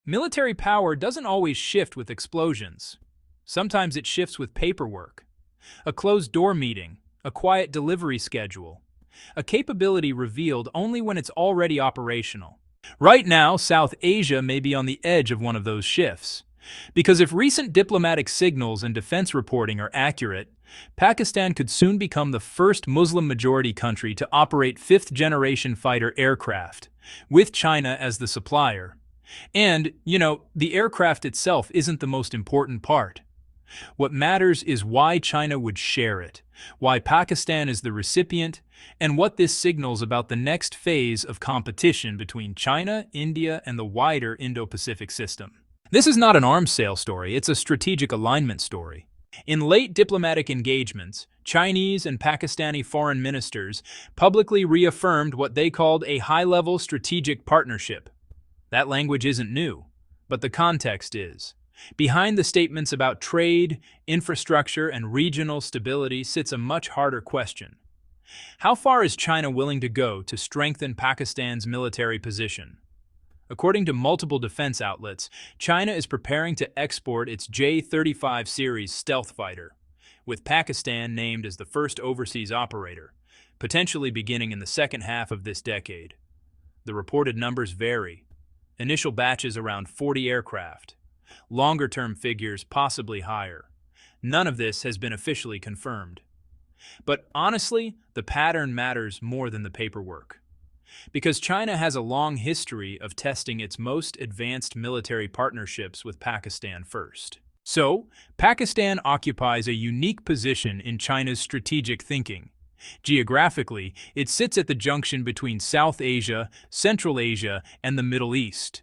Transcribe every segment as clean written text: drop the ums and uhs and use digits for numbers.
Military power doesn't always shift with explosions. Sometimes it shifts with paperwork. A closed-door meeting, a quiet delivery schedule, a capability revealed only when it's already operational. Right now, South Asia may be on the edge of one of those shifts. Because if recent diplomatic signals and defense reporting are accurate, Pakistan could soon become the first Muslim-majority country to operate fifth-generation fighter aircraft, with China as the supplier. And, the aircraft itself isn't the most important part. What matters is why China would share it, why Pakistan is the recipient, and what this signals about the next phase of competition between China, India, and the wider Indo-Pacific system. This is not an arms sale story, it's a strategic alignment story. In late diplomatic engagements, Chinese and Pakistani foreign ministers publicly reaffirmed what they called a high-level strategic partnership. That language isn't new, but the context is. Behind the statements about trade, infrastructure, and regional stability sits a much harder question. How far is China willing to go to strengthen Pakistan's military position? According to multiple defense outlets, China is preparing to export its J-35 series stealth fighter, with Pakistan named as the first overseas operator, potentially beginning in the second half of this decade. The reported numbers vary. Initial batches around 40 aircraft. Longer-term figures possibly higher. None of this has been officially confirmed. But honestly, the pattern matters more than the paperwork. Because China has a long history of testing its most advanced military partnerships with Pakistan first. So, Pakistan occupies a unique position in China's strategic thinking. Geographically, it sits at the junction between South Asia, Central Asia, and the Middle East.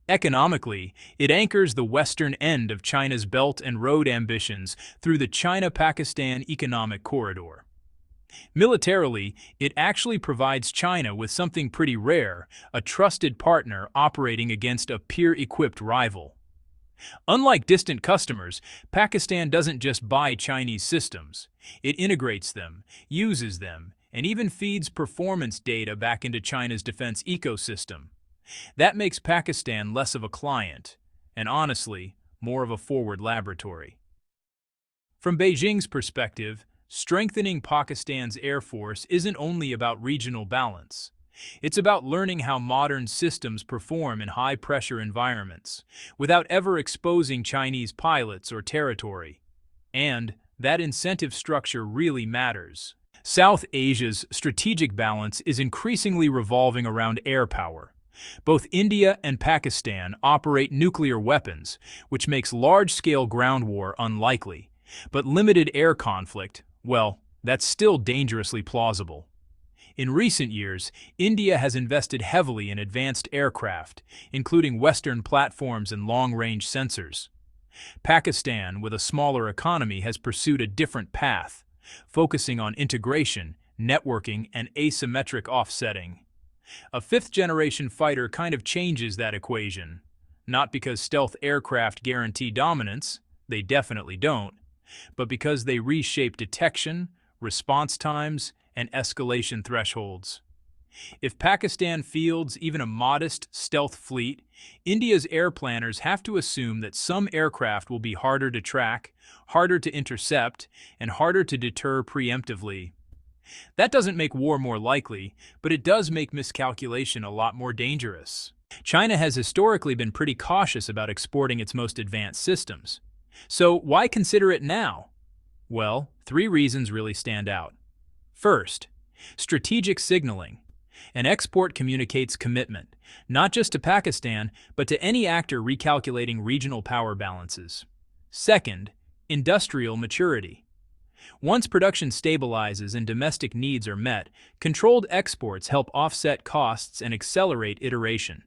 Economically, it anchors the western end of China's Belt and Road ambitions through the China-Pakistan Economic Corridor. Militarily, it actually provides China with something pretty rare, a trusted partner operating against a peer-equipped rival. Unlike distant customers, Pakistan doesn't just buy Chinese systems. It integrates them, uses them, and even feeds performance data back into China's defense ecosystem. That makes Pakistan less of a client, and honestly, more of a forward laboratory. From Beijing's perspective, strengthening Pakistan's Air Force isn't only about regional balance. It's about learning how modern systems perform in high-pressure environments, without ever exposing Chinese pilots or territory. And that incentive structure really matters. South Asia's strategic balance is increasingly revolving around air power. Both India and Pakistan operate nuclear weapons, which makes large-scale ground war unlikely. But limited air conflict, well, that's still dangerously plausible. In recent years, India has invested heavily in advanced aircraft, including Western platforms and long-range sensors. Pakistan, with a smaller economy, has pursued a different path, focusing on integration, networking, and asymmetric offsetting. A fifth-generation fighter kind of changes that equation, not because stealth aircraft guarantee dominance, they definitely don't, but because they reshape detection, response times, and escalation thresholds. If Pakistan fields even a modest stealth fleet, India's air planners have to assume that some aircraft will be harder to track, harder to intercept, and harder to deter preemptively. That doesn't make war more likely, but it does make miscalculation a lot more dangerous. China has historically been pretty cautious about exporting its most advanced systems. So why consider it now? Well, 3 reasons really stand out. First, strategic signaling. An export communicates commitment, not just to Pakistan, but to any actor recalculating regional power balances. Second, industrial maturity. Once production stabilizes and domestic needs are met, controlled exports help offset costs and accelerate iteration.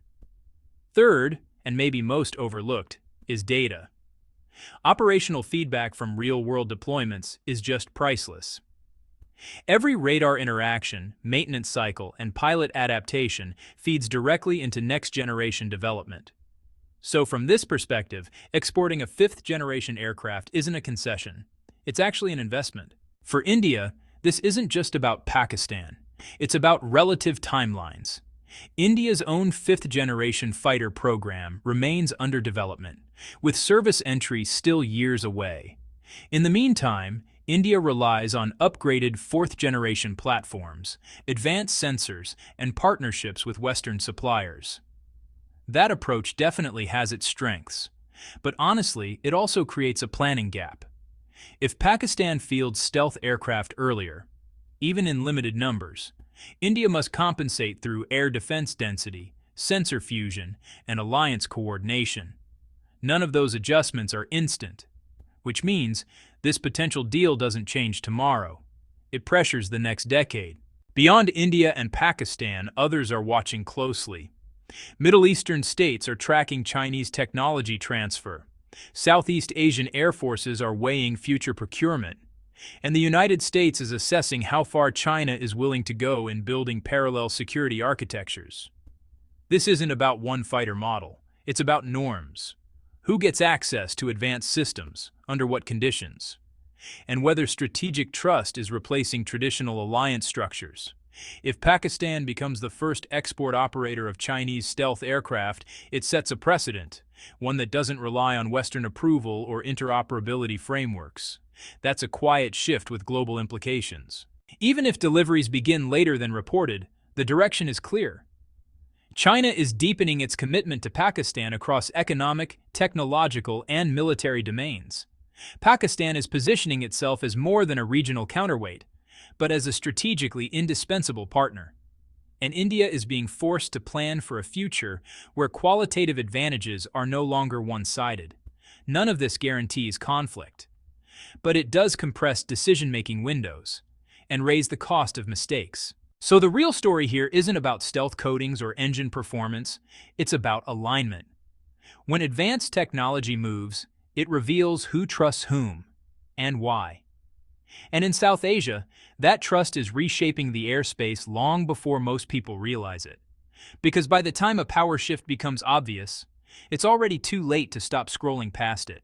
Third, and maybe most overlooked, is data. Operational feedback from real-world deployments is just priceless. Every radar interaction, maintenance cycle, and pilot adaptation feeds directly into next-generation development. So from this perspective, exporting a fifth-generation aircraft isn't a concession. It's actually an investment. For India, this isn't just about Pakistan. It's about relative timelines. India's own fifth-generation fighter program remains under development, with service entry still years away. In the meantime, India relies on upgraded fourth-generation platforms, advanced sensors, and partnerships with Western suppliers. That approach definitely has its strengths, but honestly, it also creates a planning gap. If Pakistan fields stealth aircraft earlier, even in limited numbers, India must compensate through air defense density, sensor fusion, and alliance coordination. None of those adjustments are instant, which means this potential deal doesn't change tomorrow. It pressures the next decade. Beyond India and Pakistan, others are watching closely. Middle Eastern states are tracking Chinese technology transfer. Southeast Asian air forces are weighing future procurement. And the United States is assessing how far China is willing to go in building parallel security architectures. This isn't about one fighter model. It's about norms. Who gets access to advanced systems, under what conditions? And whether strategic trust is replacing traditional alliance structures. If Pakistan becomes the first export operator of Chinese stealth aircraft, it sets a precedent, one that doesn't rely on Western approval or interoperability frameworks. That's a quiet shift with global implications. Even if deliveries begin later than reported, the direction is clear. China is deepening its commitment to Pakistan across economic, technological, and military domains. Pakistan is positioning itself as more than a regional counterweight, but as a strategically indispensable partner. And India is being forced to plan for a future where qualitative advantages are no longer one-sided. None of this guarantees conflict. But it does compress decision-making windows and raise the cost of mistakes. So the real story here isn't about stealth coatings or engine performance, it's about alignment. When advanced technology moves, it reveals who trusts whom and why. And in South Asia, that trust is reshaping the airspace long before most people realize it. Because by the time a power shift becomes obvious, it's already too late to stop scrolling past it.